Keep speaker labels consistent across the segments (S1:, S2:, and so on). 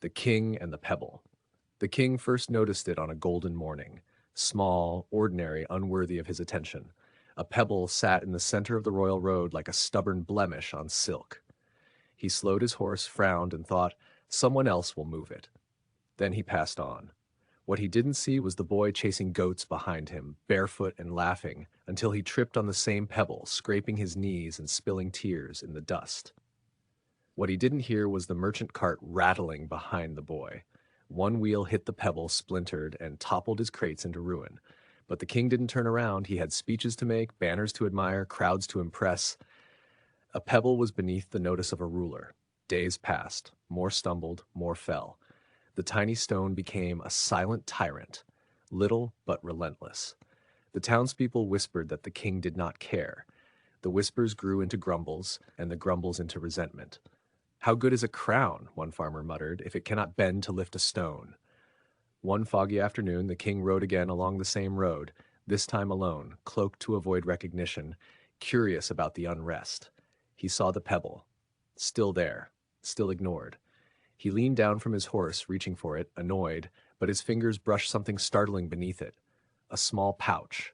S1: The King and the Pebble. The king first noticed it on a golden morning, small, ordinary, unworthy of his attention. A pebble sat in the center of the royal road like a stubborn blemish on silk. He slowed his horse, frowned, and thought, someone else will move it. Then he passed on. What he didn't see was the boy chasing goats behind him, barefoot and laughing, until he tripped on the same pebble, scraping his knees and spilling tears in the dust. What he didn't hear was the merchant cart rattling behind the boy. One wheel hit the pebble, splintered, and toppled his crates into ruin. But the king didn't turn around. He had speeches to make, banners to admire, crowds to impress. A pebble was beneath the notice of a ruler. Days passed. More stumbled, more fell. The tiny stone became a silent tyrant, little but relentless. The townspeople whispered that the king did not care. The whispers grew into grumbles, and the grumbles into resentment. How good is a crown, one farmer muttered, if it cannot bend to lift a stone? One foggy afternoon, the king rode again along the same road, this time alone, cloaked to avoid recognition, curious about the unrest. He saw the pebble, still there, still ignored. He leaned down from his horse, reaching for it, annoyed, but his fingers brushed something startling beneath it, a small pouch.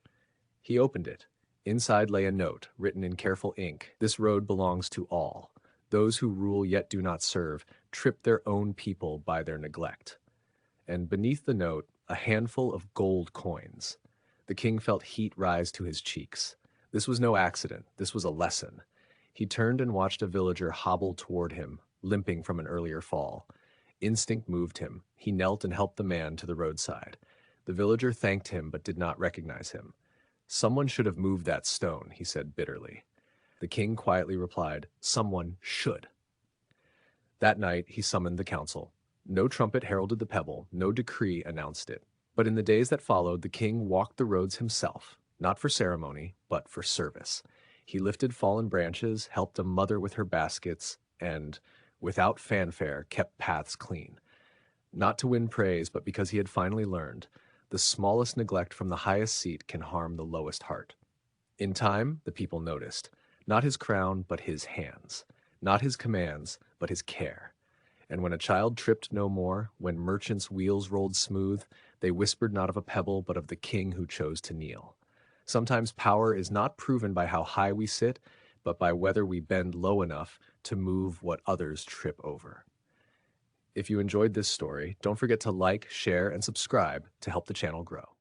S1: He opened it. Inside lay a note, written in careful ink. This road belongs to all. Those who rule yet do not serve trip their own people by their neglect. And beneath the note, a handful of gold coins. The king felt heat rise to his cheeks. This was no accident. This was a lesson. He turned and watched a villager hobble toward him, limping from an earlier fall. Instinct moved him. He knelt and helped the man to the roadside. The villager thanked him but did not recognize him. Someone should have moved that stone, he said bitterly. The king quietly replied, someone should. That night he summoned the council. No trumpet heralded the pebble, no decree announced it. But in the days that followed, the king walked the roads himself, not for ceremony, but for service. He lifted fallen branches, helped a mother with her baskets, and, without fanfare, kept paths clean. Not to win praise, but because he had finally learned, the smallest neglect from the highest seat can harm the lowest heart. In time, the people noticed. Not his crown, but his hands. Not his commands, but his care. And when a child tripped no more, when merchants' wheels rolled smooth, they whispered not of a pebble, but of the king who chose to kneel. Sometimes power is not proven by how high we sit, but by whether we bend low enough to move what others trip over. If you enjoyed this story, don't forget to like, share, and subscribe to help the channel grow.